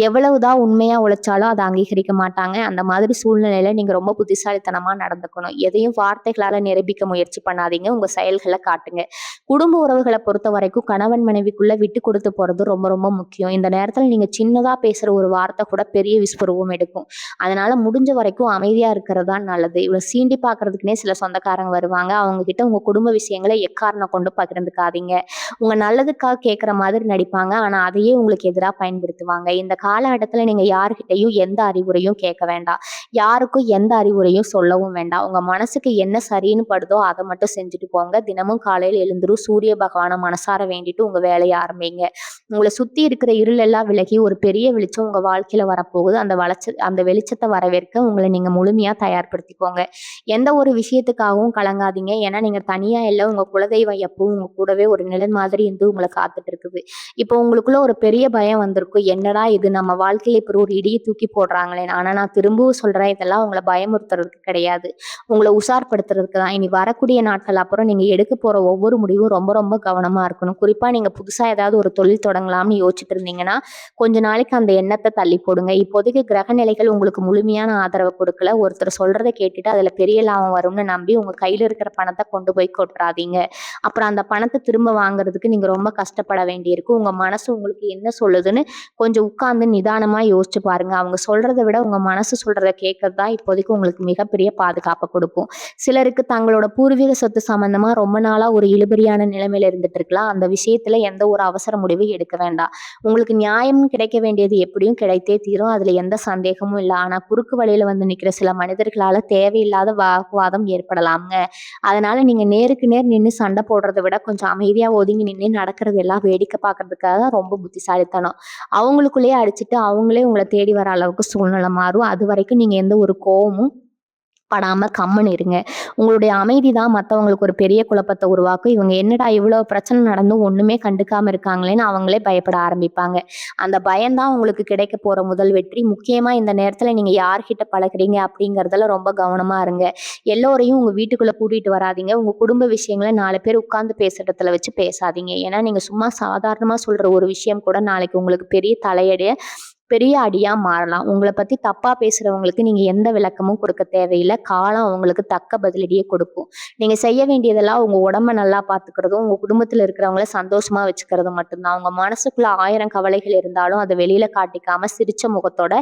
எவ்வளவுதான் உண்மையா உழைச்சாலும் அதை அங்கீகரிக்க மாட்டாங்க. அந்த மாதிரி சூழ்நிலையில நீங்க ரொம்ப புத்திசாலித்தனமா நடந்துக்கணும். எதையும் வார்த்தைகளால நிரூபிக்க முயற்சி பண்ணாதீங்க. உங்க செயல்களை காட்டுங்க. குடும்ப உறவுகளை பொறுத்த வரைக்கும் கணவன் மனைவிக்குள்ள விட்டு கொடுத்து போறது ரொம்ப ரொம்ப முக்கியம். இந்த நேரத்துல நீங்க சின்னதா பேசுற ஒரு வார்த்தை கூட பெரிய விஸ்வரூபம் எடுக்கும். அதனால முடிஞ்ச வரைக்கும் அமைதியா இருக்கிறது தான் நல்லது. இவ்வளவு சீண்டி பாக்குறதுக்குன்னே சில சொந்தக்காரங்க வருவாங்க. அவங்க கிட்ட உங்க குடும்ப விஷயங்களை எக்காரணம் கொண்டு பகிர்ந்துக்காதீங்க. உங்க நல்லதுக்காக கேட்குற மாதிரி நடிப்பாங்க. ஆனா அதையே உங்களுக்கு எதிராக பயன்படுத்துவாங்க. இந்த காலகட்டத்துல நீங்க யாருக்கிட்டையும் எந்த அறிவுரையும் கேட்க வேண்டாம். யாருக்கும் எந்த அறிவுரையும் சொல்லவும் வேண்டாம். உங்க மனசுக்கு என்ன சரின்னு படுதோ அதை மட்டும் செஞ்சுட்டு போங்க. தினமும் காலையில் எழுந்துரும் சூரிய பகவானை மனசார வேண்டிட்டு உங்க வேலையை ஆரம்பிங்க. உங்களை சுத்தி இருக்கிற இருள் எல்லாம் விலகி ஒரு பெரிய வெளிச்சம் உங்க வாழ்க்கையில வரப்போகுது. அந்த வெளிச்சத்தை வரவேற்க உங்களை நீங்க முழுமையா தயார்படுத்திக்கோங்க. எந்த ஒரு விஷயத்துக்காகவும் கலங்காதீங்க. ஏன்னா நீங்க தனியா இல்லை, உங்க குலதெய்வம் எப்பவும் உங்க கூடவே ஒரு நிழல் மாதிரி இருந்து உங்களை காத்துட்டு இருக்குது. இப்போ உங்களுக்குள்ள ஒரு பெரிய பயம் வந்திருக்கும். என்னடா இது, நம்ம வாழ்க்கையில இப்படி ஒரு இடியை தூக்கி போடுறாங்களே. ஆனா நான் திரும்பவும் சொல்றேன், இதெல்லாம் உங்களை பயமுறுத்துறதுக்கு கிடையாது, உங்களை உஷார்படுத்துறதுக்கு தான். இனி வரக்கூடிய நாட்கள் அப்புறம் நீங்க எடுக்க போற ஒவ்வொரு முடிவும் ரொம்ப ரொம்ப கவனமா இருக்கணும். குறிப்பா நீங்க புதுசா ஏதாவது ஒரு தொழில் தொடங்கலாம்னு யோசிச்சுட்டு இருந்தீங்கன்னா கொஞ்ச நாளைக்கு அந்த எண்ணத்தை தள்ளி போடுங்க. இப்போதைக்கு கிரக நிலைகள் உங்களுக்கு முழுமையான ஆதரவு கொடுக்கல. ஒருத்தர் சொல்றதை கேட்டுட்டு அதுல பெரிய லாபம் வரும்னு நம்பி உங்க கையில இருக்கிற பணத்தை கொண்டு போய் கொட்டுறாதீங்க. அப்புறம் அந்த பணத்தை திரும்ப வாங்குறதுக்கு நீங்க ரொம்ப கஷ்டப்பட வேண்டியிருக்கும். உங்க மனசு உங்களுக்கு என்ன சொல்லுதுன்னு கொஞ்சம் உட்கார்ந்து நிதானமா யோசிச்சு பாருங்க. அவங்க சொல்றதை விட உங்க மனசு சொல்றதை கேட்கறது தான் இப்போதைக்கு உங்களுக்கு மிகப்பெரிய பாதுகாப்பை கொடுக்கும். சிலருக்கு தங்களோட பூர்வீக சொத்து சம்பந்தமா ரொம்ப நாளா ஒரு இழுபறியான நிலைமையில இருந்துட்டு இருக்கலாம். அந்த விஷயத்துல எந்த ஒரு அவசர முடிவும் எடுக்க வேண்டாம். உங்களுக்கு நியாயம் கிடைக்க வேண்டியது எப்படியும் கிடைத்தே தீரும். அதுல எந்த சந்தேகமும் இல்லை. ஆனா குறுக்கு வழியில நிக்கிற சில மனிதர்களால தேவையில்லாத வாக்குவாதம் ஏற்படலாம்ங்க. அதனால நீங்க நேருக்கு நேர் நின்று சண்டை போடுறதை விட கொஞ்சம் அமைதியா ஒதுங்கி நின்று நடக்கிறது எல்லாம் வேடிக்கை பார்க்கறதுக்காக தான் ரொம்ப புத்திசாலித்தனம். அவங்களுக்குள்ளேயே அடிச்சுட்டு அவங்களே உங்களை தேடி வர அளவுக்கு சூழ்நிலை மாறும். அது வரைக்கும் நீங்க எந்த ஒரு கோவமும் படாம கம்முன்னு இருங்க. உங்களுடைய அமைதி தான் மற்றவங்களுக்கு ஒரு பெரிய குழப்பத்தை உருவாக்கும். இவங்க என்னடா இவ்வளவு பிரச்சனை நடந்தும் ஒண்ணுமே கண்டுக்காம இருக்காங்களேன்னு அவங்களே பயப்பட ஆரம்பிப்பாங்க. அந்த பயம்தான் உங்களுக்கு கிடைக்க போற முதல் வெற்றி. முக்கியமா இந்த நேரத்துல நீங்க யார்கிட்ட பழகுறீங்க அப்படிங்கறதுல ரொம்ப கவனமா இருங்க. எல்லோரையும் உங்க வீட்டுக்குள்ள கூட்டிட்டு வராதீங்க. உங்க குடும்ப விஷயங்களை 4 பேர் உட்கார்ந்து பேசுறதுல வச்சு பேசாதீங்க. ஏன்னா நீங்க சும்மா சாதாரணமா சொல்ற ஒரு விஷயம் கூட நாளைக்கு உங்களுக்கு பெரிய தலையடைய பெரிய அடியா மாறலாம். உங்கள பத்தி தப்பா பேசுறவங்களுக்கு நீங்க எந்த விளக்கமும் கொடுக்க தேவையில்ல. காலம் அவங்களுக்கு தக்க பதிலடியே கொடுக்கும். நீங்க செய்ய வேண்டியதெல்லாம் உங்க உடம்ப நல்லா பார்த்துக்கிறதும், உங்க குடும்பத்துல இருக்கிறவங்கள சந்தோஷமா வச்சுக்கிறதும் மட்டும்தான். உங்க மனசுக்குள்ள 1000 கவலைகள் இருந்தாலும் அத வெளியில காட்டிக்காம சிரிச்ச முகத்தோட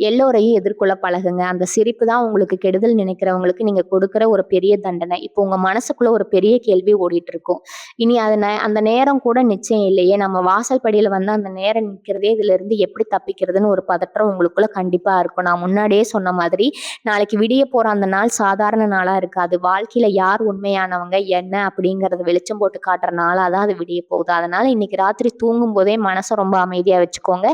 எல்லோரையும் எதிர்கொள்ள பழகுங்க. அந்த சிரிப்பு தான் உங்களுக்கு கெடுதல் நினைக்கிறவங்களுக்கு நீங்க கொடுக்கிற ஒரு பெரிய தண்டனை. இப்போ உங்க மனசுக்குள்ள ஒரு பெரிய கேள்வி ஓடிட்டு இருக்கும். இனி அது அந்த நேரம் கூட நிச்சயம் இல்லையே! நம்ம வாசல் படியில வந்து அந்த நேரம் நிக்கிறதே, இதிலிருந்து எப்படி தப்பிக்கிறதுன்னு ஒரு பதற்றம் உங்களுக்குள்ள கண்டிப்பா இருக்கும். நான் முன்னாடியே சொன்ன மாதிரி, நாளைக்கு விடிய போற அந்த நாள் சாதாரண நாளா இருக்காது. வாழ்க்கையில யார் உண்மையானவங்க, என்ன அப்படிங்கிறத வெளிச்சம் போட்டு காட்டுற நாளா தான் அது விடிய போகுது. அதனால இன்னைக்கு ராத்திரி தூங்கும்போதே மனச ரொம்ப அமைதியா வச்சுக்கோங்க.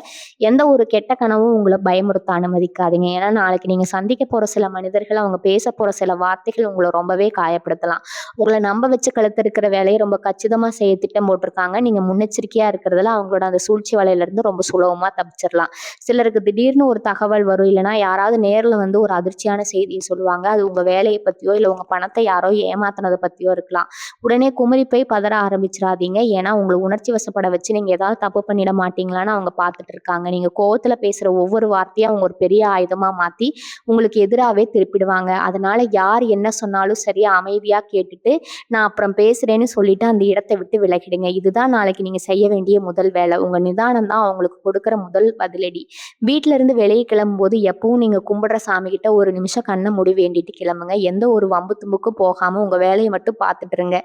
எந்த ஒரு கெட்ட கனவும் உங்கள பயமுறுத்த அனுமதிக்காதீங்க. ஏன்னா, நாளைக்கு நீங்க சந்திக்க போற சில மனிதர்கள், அவங்க பேச போற சில வார்த்தைகள் உங்கள ரொம்பவே காயப்படுத்தலாம். உங்கள நம்ப வச்சு கழுத்தறுக்கிற வேலைய ரொம்ப கச்சிதமா செய்ய திட்டம் போட்டிருக்காங்க. நீங்க முன்னெச்சரிக்கையா இருக்கிறதுல அவங்களோட அந்த சூழ்ச்சி வலையிலிருந்து ரொம்ப சுலபமா தப்பிச்சிரலாம். சிலருக்கு திடீர்னு ஒரு தகவல் வரும். இல்லன்னா யாராவது நேர்ல வந்து ஒரு அதிர்ச்சியான செய்திய சொல்லுவாங்க. அது உங்க வேலைய பத்தியோ, இல்ல உங்க பணத்த யாரோ ஏமாத்துனத பத்தியோ இருக்கலாம். உடனே குமுறி போய் பதற ஆரம்பிச்சிராதீங்க. ஏன்னா, உங்கள உணர்ச்சி வசப்பட வச்சு நீங்க ஏதாவது தப்பு பண்ணிட மாட்டீங்களான்னு அவங்க பார்த்துட்டு இருக்காங்க. நீங்க கோவத்துல பேசுற ஒவ்வொரு வார்த்தையும் அவங்க ஒரு பெரிய ஆயுதமா மாத்தி உங்களுக்கு எதிராவே திருப்பிடுவாங்க. அதனால யார் என்ன சொன்னாலும் சரி, அமைதியா கேட்டுட்டு, நான் அப்புறம் பேசுறேன்னு சொல்லிட்டு அந்த இடத்த விட்டு விலகிடுங்க. இதுதான் நாளைக்கு நீங்க செய்ய வேண்டிய முதல் வேலை. உங்க நிதானம் தான் அவங்களுக்கு கொடுக்கிற முதல் பதிலடி. வீட்ல இருந்து வெளிய கிளம்பும்போது எப்பவும் நீங்க கும்பிடுற சாமி கிட்ட ஒரு நிமிஷம் கண்ண மூடி வேண்டிட்டு கிளம்புங்க. எந்த ஒரு வம்பு தும்புக்கும் போகாம உங்க வேலைய மட்டும் பார்த்துட்டு இருங்க.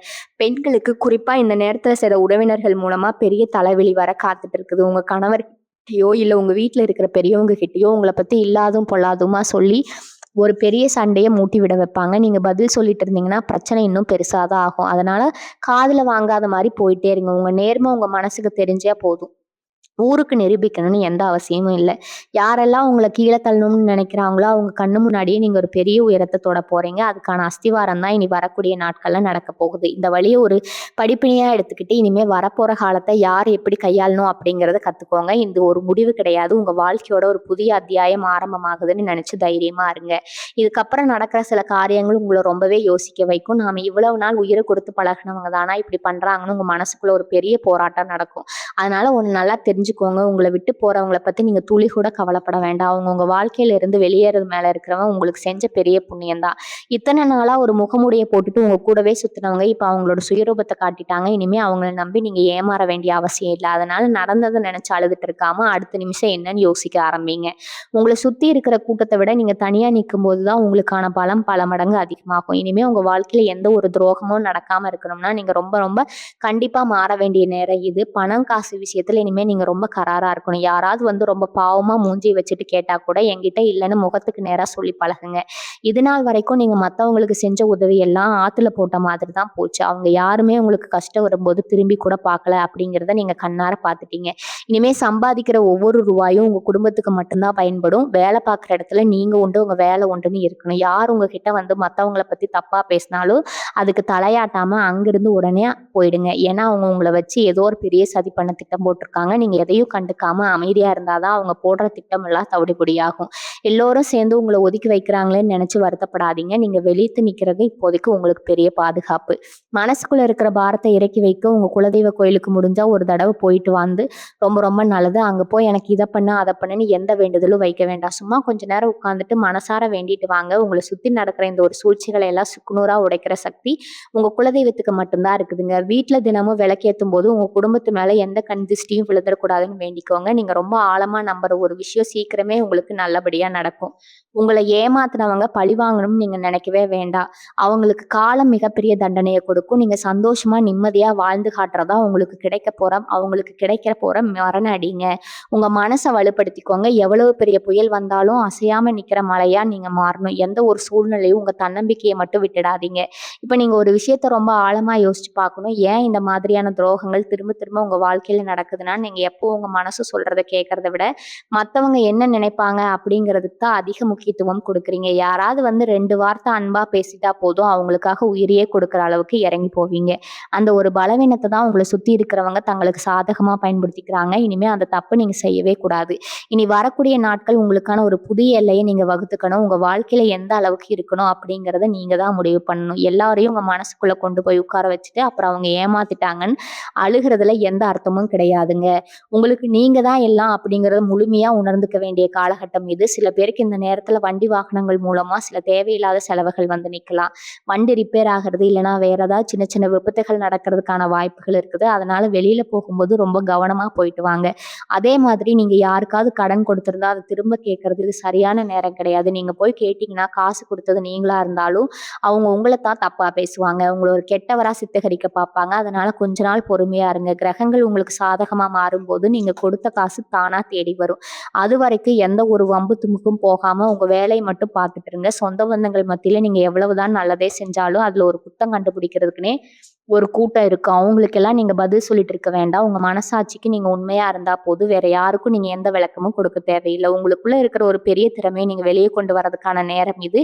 பெண்களுக்கு குறிப்பா இந்த நேரத்துல சில உறவினர்கள் மூலமா பெரிய தலைவலி வர காத்துட்டு இருக்குது. உங்க கணவர் கிட்டயோ, இல்ல உங்க வீட்ல இருக்கிற பெரியவங்க கிட்டயோ உங்கள பத்தி இல்லாதும் பொல்லாதுமா சொல்லி ஒரு பெரிய சண்டைய மூட்டி விட வைப்பாங்க. நீங்க பதில் சொல்லிட்டு இருந்தீங்கன்னா, பிரச்சனை இன்னும் பெருசா தான் ஆகும். அதனால காதுல வாங்காத மாரி போயிட்டே இருங்க. உங்க நேர்மை உங்க மனசுக்கு தெரிஞ்சா போதும். ஊருக்கு நிரூபிக்கணும்னு எந்த அவசியமும் இல்ல. யாரெல்லாம் உங்கள கீழ தள்ளணும்னு நினைக்கிறாங்களோ, அவங்க கண்ணு முன்னாடியே நீங்க ஒரு பெரிய உயரத்த தொட போறீங்க. அதுக்கான அஸ்திவாரம் தான் இனி வரக்கூடிய நாட்கள்ல நடக்க போகுது. இந்த வழிய ஒரு படிப்பினையா எடுத்துக்கிட்டு, இனிமே வரப்போற காலத்த யார் எப்படி கையாளணும் அப்படிங்கிறத கத்துக்கோங்க. இது ஒரு முடிவு கிடையாது. உங்க வாழ்க்கையோட ஒரு புதிய அத்தியாயம் ஆரம்பமாகுதுன்னு நினைச்சு தைரியமா இருங்க. இதுக்கப்புறம் நடக்கிற சில காரியங்கள் உங்கள ரொம்பவே யோசிக்க வைக்கும். நாம இவ்வளவு நாள் உயிர கொடுத்து பழகுனவங்க தானா இப்படி பண்றாங்கன்னு உங்க மனசுக்குள்ள ஒரு பெரிய போராட்டம் நடக்கும். அதனால ஒண்ணு நல்லா தெரிஞ்சுக்கோங்க. உங்கள விட்டு போறவங்கள பத்தி நீங்க துளி கூட கவலைப்பட வேண்டாம். அவங்க உங்க வாழ்க்கையில இருந்து வெளியேறது மேல இருக்கிறவன் உங்களுக்கு செஞ்ச பெரிய புண்ணியம் தான். இத்தன நாளா ஒரு முகமூடிய போட்டுட்டு உங்க கூடவே சுத்துனவங்க, இப்ப அவங்களோட சுயரூபத்த காட்டிட்டாங்க. இனிமே அவங்கள நம்பி நீங்க ஏமாற வேண்டிய அவசியம் இல்ல. அதனால நடந்தத நினைச்சு அழுதுட்டு இருக்காம, அடுத்த நிமிஷம் என்னன்னு யோசிக்க ஆரம்பிங்க. உங்கள சுத்தி இருக்கிற கூட்டத்த விட நீங்க தனியா நிக்கும்போது தான் உங்களுக்கான பலம் பல மடங்கு அதிகமாகும். இனிமே உங்க வாழ்க்கையில எந்த ஒரு துரோகமும் நடக்காம இருக்கணும்னா, நீங்க ரொம்ப ரொம்ப கண்டிப்பா மாற வேண்டிய நேரம் இது. பணம், காசு விஷயத்துல இனிமே நீங்க ரொம்ப கராரா இருக்கணும். யாராவது வந்து ரொம்ப பாவமா மூஞ்சிய வச்சுட்டு கேட்டா கூட என்கிட்ட இல்லன்னு முகத்துக்கு நேரா சொல்லி பழகுங்க. இது நாள் வரைக்கும் நீங்க மத்தவங்களுக்கு செஞ்ச உதவி எல்லாம் ஆத்துல போட்ட மாதிரி தான் போச்சு. அவங்க யாருமே உங்களுக்கு கஷ்டம் வரும்போது திரும்பி கூட பார்க்கல அப்படிங்கிறத நீங்க கண்ணார பார்த்துட்டீங்க. இனிமே சம்பாதிக்கிற ஒவ்வொரு ரூபாயும் உங்க குடும்பத்துக்கு மட்டும்தான் பயன்படும். வேலை பார்க்குற இடத்துல நீங்க உண்டு, உங்க வேலை உண்டுன்னு இருக்கணும். யார் உங்ககிட்ட வந்து மத்தவங்கள பத்தி தப்பா பேசினாலும் அதுக்கு தலையாட்டாம அங்கிருந்து உடனே போயிடுங்க. ஏன்னா அவங்க உங்கள வச்சு ஏதோ ஒரு பெரிய சதி பண்ண திட்டம் போட்டிருக்காங்க. நீங்க எதையும் கண்டுக்காம அமைதியா இருந்தா தான் அவங்க போடுற திட்டம் எல்லாம் தவிடுபொடியாகும். எல்லோரும் சேர்ந்து உங்கள ஒதுக்கி வைக்கிறாங்களேன்னு நினைச்சு வருத்தப்படாதீங்க. நீங்க வெளியிட்டு நிக்கிறது இப்போதைக்கு உங்களுக்கு பெரிய பாதுகாப்பு. மனசுக்குள்ள இருக்கிற பாரத்தை இறக்கி வைக்க உங்க குலதெய்வ கோயிலுக்கு முடிஞ்சா ஒரு தடவை போயிட்டு வந்து ரொம்ப ரொம்ப நல்லது. அங்க போய் எனக்கு இத பண்ணு, அத பண்ணுன்னு எந்த வேண்டுதலும் வைக்க வேண்டாம். சும்மா கொஞ்ச நேரம் உட்கார்ந்துட்டு மனசார வேண்டிட்டு வாங்க. உங்கள சுத்தி நடக்கிற இந்த ஒரு சூழ்ச்சிகளை எல்லாம் சுக்குநூறா உடைக்கிற சக்தி உங்க குலதெய்வத்துக்கு மட்டும்தான் இருக்குதுங்க. வீட்ல தினமும் விளக்கேத்தும் போது உங்க குடும்பத்து மேல எந்த கண் திருஷ்டியும் விழுந்துடக்கூடாதுன்னு வேண்டிக்கோங்க. நீங்க ரொம்ப ஆழமா நம்புற ஒரு விஷயம் சீக்கிரமே உங்களுக்கு நல்லபடியா நடக்கும். உங்கள ஏமாத்துனவங்க பழி வாங்கணும்னு நீங்க நினைக்கவே வேண்டாம். அவங்களுக்கு காலம் மிகப்பெரிய தண்டனைய கொடுக்கும். நீங்க சந்தோஷமா நிம்மதியா வாழ்ந்து காட்டுறதா அவங்களுக்கு கிடைக்க போற மரண அடிங்க. உங்க மனச வலுப்படுத்திக்கோங்க. எவ்வளவு பெரிய புயல் வந்தாலும் அசையாம நிக்கிற மலையா நீங்க மாறணும். எந்த ஒரு சூழ்நிலையும் உங்க தன்னம்பிக்கையை மட்டும் விட்டுடாதீங்க. இப்ப நீங்க ஒரு விஷயத்த ரொம்ப ஆழமா யோசிச்சு பார்க்கணும். ஏன் இந்த மாதிரியான துரோகங்கள் திரும்ப திரும்ப உங்க வாழ்க்கையில நடக்குதுன்னா, நீங்க எப்போ உங்க மனசு சொல்றத கேட்கறத விட மத்தவங்க என்ன நினைப்பாங்க அப்படிங்கிறத பேசுறதுக்கு தான் அதிக முக்கியத்துவம் குடுக்குறீங்க. யாராவது வந்து 2 வார்த்தை அன்பா பேசிட்டா போதும், அவங்களுக்காக உயிரையே குடுக்குற அளவுக்கு இறங்கி போவீங்க. அந்த ஒரு பலவீனத்த தான் உங்கள சுத்தி இருக்கிறவங்க தங்களுக்கு சாதகமா பயன்படுத்திக்கிறாங்க. இனிமே அந்த தப்பு நீங்க செய்யவே கூடாது. இனி வரக்கூடிய நாட்கள் உங்களுக்கான ஒரு புதிய எல்லைய நீங்க வகுத்துக்கணும். உங்க வாழ்க்கையில எந்த அளவுக்கு இருக்கணும் அப்படிங்கிறத நீங்க தான் முடிவு பண்ணணும். எல்லாரையும் உங்க மனசுக்குள்ள கொண்டு போய் உட்கார வச்சுட்டு, அப்புறம் அவங்க ஏமாத்திட்டாங்கன்னு அழுகுறதுல எந்த அர்த்தமும் கிடையாதுங்க. உங்களுக்கு நீங்க தான் எல்லாம் அப்படிங்கிறத முழுமையா உணர்ந்துக்க வேண்டிய காலகட்டம் இது. சில பேருக்கு இந்த நேரத்துல வண்டி வாகனங்கள் மூலமா சில தேவையில்லாத செலவுகள் வந்து நிக்கலாம். வண்டி ரிப்பேர் ஆகுறது, இல்லைன்னா வேற ஏதாவது சின்ன சின்ன விபத்துகள் நடக்கிறதுக்கான வாய்ப்புகள் இருக்குது. அதனால வெளியில போகும்போது ரொம்ப கவனமா போயிட்டு வாங்க. அதே மாதிரி நீங்க யாருக்காவது கடன் கொடுத்திருந்தா அத திரும்ப கேட்கறது இது சரியான நேரம் கிடையாது. நீங்க போய் கேட்டீங்கன்னா, காசு குடுத்தது நீங்களா இருந்தாலும், அவங்க உங்கள தான் தப்பா பேசுவாங்க. உங்கள ஒரு கெட்டவரா சித்தரிக்க பார்ப்பாங்க. அதனால கொஞ்ச நாள் பொறுமையா இருங்க. கிரகங்கள் உங்களுக்கு சாதகமா மாறும்போது நீங்க கொடுத்த காசு தானா தேடி வரும். அதுவரைக்கும் எந்த ஒரு வம்பு தும்புக்கும் போகாம உங்க வேலைய மட்டும் பார்த்துட்டு இருங்க. சொந்த பந்தங்கள் மத்தியில நீங்க எவ்வளவுதான் நல்லதே செஞ்சாலும், அதுல ஒரு குத்தம் கண்டுபிடிக்கிறதுக்குன்னே ஒரு கூட்டம் இருக்கும். அவங்களுக்கெல்லாம் நீங்க பதில் சொல்லிட்டு இருக்க வேண்டாம். உங்க மனசாட்சிக்கு நீங்க உண்மையா இருந்தா போதும். வேற யாருக்கும் நீங்க எந்த விளக்கமும் கொடுக்க தேவையில்ல. உங்களுக்குள்ள இருக்கிற ஒரு பெரிய திறமைய நீங்க வெளிய கொண்டு வரதுக்கான நேரம் இது.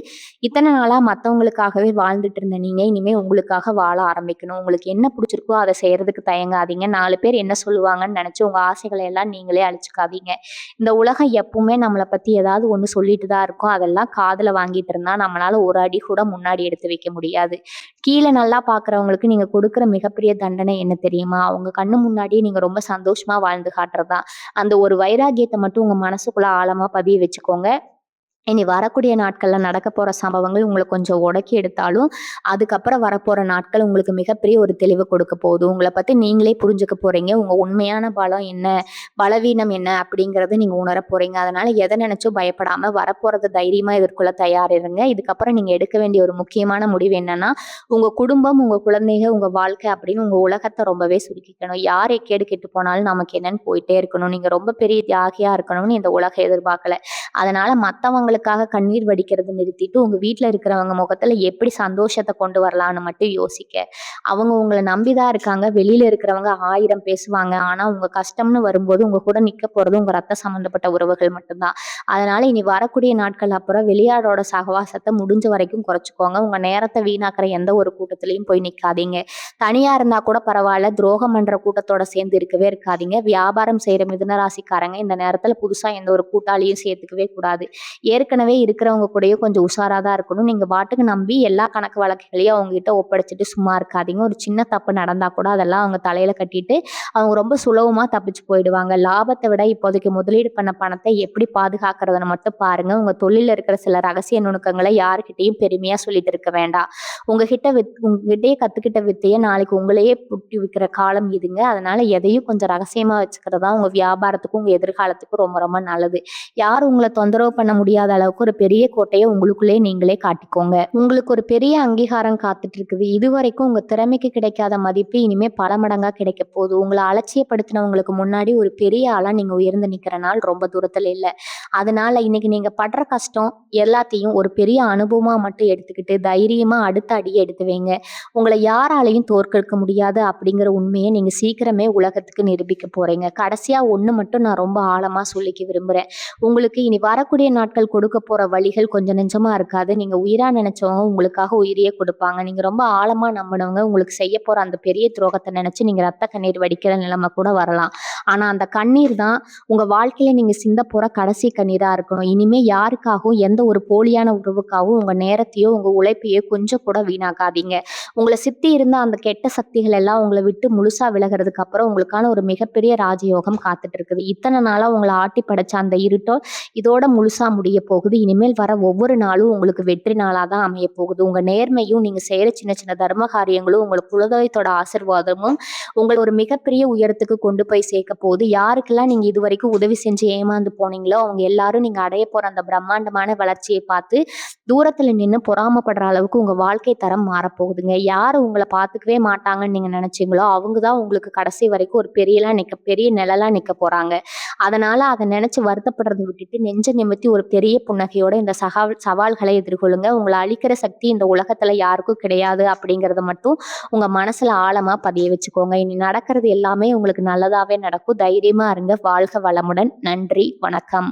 இத்தன நாளா மத்தவங்களுக்காகவே வாழ்ந்துட்டு இருந்த நீங்க, இனிமே உங்களுக்காக வாழ ஆரம்பிக்கணும். உங்களுக்கு என்ன புடிச்சிருக்கோ அத செய்யறதுக்கு தயங்காதீங்க. 4 பேர் என்ன சொல்லுவாங்கன்னு நெனச்சு உங்க ஆசைகள எல்லாம் நீங்களே அழிச்சுக்காதீங்க. இந்த உலகம் எப்பவுமே நம்மள பத்தி ஏதாவது ஒண்ணு சொல்லிட்டு தான் இருக்கும். அதெல்லாம் காதுல வாங்கிட்டு இருந்தா நம்மளால ஒரு அடி கூட முன்னாடி எடுத்து வைக்க முடியாது. கீழ நல்லா பார்க்குறவங்களுக்கு நீங்க குடுக்குற மிகப்பெரிய தண்டனை என்ன தெரியுமா? அவங்க கண்ணு முன்னாடியே நீங்க ரொம்ப சந்தோஷமா வாழ்ந்து காட்டுறது தான். அந்த ஒரு வைராக்கியத்த மட்டும் உங்க மனசுக்குள்ள ஆழமா பதிய வச்சுக்கோங்க. இனி வரக்கூடிய நாட்கள்ல நடக்க போற சம்பவங்கள் உங்கள கொஞ்சம் உடைக்கி எடுத்தாலும், அதுக்கப்புறம் வரப்போற நாட்கள் உங்களுக்கு மிகப்பெரிய ஒரு தெளிவு கொடுக்க போகுது. உங்கள பத்தி நீங்களே புரிஞ்சுக்க போறீங்க. உங்க உண்மையான பலம் என்ன? பலவீனம் என்ன? அப்படிங்கிறத நீங்க உணர போறீங்க. அதனால எத நினைச்சும் பயப்படாம வரப்போறத தைரியமா எதிர்கொள்ள தயாரிருங்க. இதுக்கப்புறம் நீங்க எடுக்க வேண்டிய ஒரு முக்கியமான முடிவு என்னன்னா, உங்க குடும்பம், உங்க குழந்தைங்க, உங்க வாழ்க்கை அப்படின்னு உங்க உலகத்த ரொம்பவே சுருக்கிக்கணும். யார் எக்கேடு கெட்டு போனாலும் நமக்கு என்னன்னு போயிட்டே இருக்கணும். நீங்க ரொம்ப பெரிய தியாகியா இருக்கணும்னு இந்த உலகம் எதிர்பார்க்கல. அதனால மத்தவங்களுக்காக கண்ணீர் வடிக்கிறத நிறுத்திட்டு, உங்க வீட்ல இருக்கிறவங்க முகத்துல எப்படி சந்தோஷத்த கொண்டு வரலான்னு மட்டும் யோசிக்க. அவங்க உங்கள நம்பி தான் இருக்காங்க. வெளியில இருக்கிறவங்க 1000 பேசுவாங்க. ஆனா உங்க கஷ்டம்னு வரும்போது உங்க கூட நிக்க போறது உங்க ரத்த சம்பந்தப்பட்ட உறவுகள் மட்டும்தான். அதனால இனி வரக்கூடிய நாட்கள் அப்புறம் வெளியாளோட சகவாசத்த முடிஞ்ச வரைக்கும் குறைச்சுக்கோங்க. உங்க நேரத்த வீணாக்குற எந்த ஒரு கூட்டத்திலயும் போய் நிக்காதீங்க. தனியா இருந்தா கூட பரவால்ல. துரோகம் பண்ற கூட்டத்தோட சேர்ந்து இருக்கவே இருக்காதீங்க. வியாபாரம் செய்ற மிதுன ராசிக்காரங்க இந்த நேரத்துல புதுசா எந்த ஒரு கூட்டாளியும் சேர்த்துக்கவே கூடாது. ஏற்கனவே இருக்கிறவங்க கூடயும் கொஞ்சம் உஷாரா தான் இருக்கணும். நீங்க பாட்டுக்கு நம்பி எல்லா கணக்கு வழக்குகளையும் அவங்ககிட்ட ஒப்படைச்சுட்டு சும்மா இருக்காதீங்க. ஒரு சின்ன தப்பு நடந்தா கூட அதெல்லாம் அவங்க தலையில கட்டிட்டு அவங்க ரொம்ப சுலபமா தப்பிச்சு போயிடுவாங்க. லாபத்த விட இப்போதைக்கு முதலீடு பண்ண பணத்தை எப்படி பாதுகாக்கிறதுன்னு மட்டும் பாருங்க. உங்க தொழில்ல இருக்கிற சில ரகசிய நுணுக்கங்களை யாருக்கிட்டயும் பெருமையா சொல்லிட்டு இருக்க வேண்டாம். உங்ககிட்டயே கத்துக்கிட்ட வித்தைய நாளைக்கு உங்களையே புட்டி விக்கிற காலம் இதுங்க. அதனால எதையும் கொஞ்சம் ரகசியமா வச்சுக்கிறது தான் உங்க வியாபாரத்துக்கும் உங்க எதிர்காலத்துக்கும் ரொம்ப ரொம்ப நல்லது. யாரும் உங்கள தொந்தரவு பண்ண முடியாத அளவுக்கு ஒரு பெரிய கோட்டைய உங்களுக்குள்ளே நீங்களே காட்டிக்கோங்க. உங்களுக்கு ஒரு பெரிய அங்கீகாரம் காத்துட்டு இருக்குது. இதுவரைக்கும் உங்க திறமைக்கு கிடைக்காத மதிப்பு இனிமே பல மடங்கா கிடைக்க போகுது. உங்கள அலட்சியப்படுத்தினவங்களுக்கு முன்னாடி ஒரு பெரிய ஆளா நீங்க உயர்ந்து நிக்கிற நாள் ரொம்ப தூரத்துல இல்ல. அதனால இன்னைக்கு நீங்க படுற கஷ்டம் எல்லாத்தையும் ஒரு பெரிய அனுபவமா மட்டும் எடுத்துக்கிட்டு தைரியமா அடுத்த அடியை எடுத்து வைங்க. உங்கள யாராலையும் தோற்கடிக்க முடியாது அப்படிங்கிற உண்மையை நீங்க சீக்கிரமே உலகத்துக்கு நிரூபிக்க போறீங்க. கடைசியா ஒண்ணு மட்டும் நான் ரொம்ப ஆழமா சொல்லிக்க விரும்புறேன். உங்களுக்கு இனி வரக்கூடிய நாட்கள் கொடுக்க போற வழிகள் கொஞ்சம் நெஞ்சமா இருக்காது. நீங்க உயிரா நினைச்சவங்க உங்களுக்காக உயிரையே கொடுப்பாங்க. நீங்க ரொம்ப ஆழமா நம்பினவங்க உங்களுக்கு செய்ய போற அந்த பெரிய துரோகத்தை நினைச்சு நீங்க ரத்த கண்ணீர் வடிக்கிற நிலைமை கூட வரலாம். ஆனா அந்த கண்ணீர் தான் உங்க வாழ்க்கையில நீங்க சிந்த போற கடைசி கண்ணீரா இருக்கணும். இனிமே யாருக்காகவும் எந்த ஒரு போலியான உறவுக்காகவும் உங்க நேரத்தையோ உங்க உழைப்பையோ கொஞ்சம் கூட வீணாக்காதீங்க. உங்களை சுத்தி இருந்த அந்த கெட்ட சக்திகள் எல்லாம் உங்களை விட்டு முழுசா விலகிறதுக்கு அப்புறம் உங்களுக்கான ஒரு மிகப்பெரிய ராஜயோகம் காத்துட்டு இருக்குது. இத்தனை நாளா உங்களை ஆட்டி படைச்ச அந்த இருட்டோ இதோட முழுசா முடிய போகுது. இனிமேல் வர ஒவ்வொரு நாளும் உங்களுக்கு வெற்றி நாளா தான் அமைய போகுது. உங்க நேர்மையும் நீங்க செய்யற சின்ன சின்ன தர்ம காரியங்களும் உங்களுக்கு குலதெய்வத்தோட ஆசீர்வாதமும் உங்களை ஒரு மிகப்பெரிய உயரத்துக்கு கொண்டு போய் சேர்க்க போகுது. யாருக்கெல்லாம் நீங்க இது வரைக்கும் உதவி செஞ்சு ஏமாந்து போனீங்களோ அவங்க எல்லாரும் நீங்க அடைய போற அந்த பிரம்மாண்டமான வளர்ச்சியை பார்த்து தூரத்துல நின்னு பொறாமப்படுற அளவுக்கு உங்க வாழ்க்கை தரம் மாறப்போகுதுங்க. யாரு உங்களை பார்த்துக்கவே மாட்டாங்கன்னு நீங்க நினைச்சீங்களோ அவங்கதான் உங்களுக்கு கடைசி வரைக்கும் ஒரு பெரிய நிழலா நிக்க போறாங்க. அதனால அதை நினைச்சு வருத்தப்படுறதை விட்டுட்டு நெஞ்ச நிமித்தி ஒரு பெரிய புன்னகையோட இந்த சவால்களை எதிர்கொள்ளுங்க. உங்களை அழிக்கிற சக்தி இந்த உலகத்துல யாருக்கும் கிடையாது அப்படிங்கறத மட்டும் உங்க மனசுல ஆழமா பதிய வச்சுக்கோங்க. இனி நடக்கிறது எல்லாமே உங்களுக்கு நல்லதாவே நடக்கும். தைரியமா இருங்க. வாழ்க வளமுடன். நன்றி, வணக்கம்.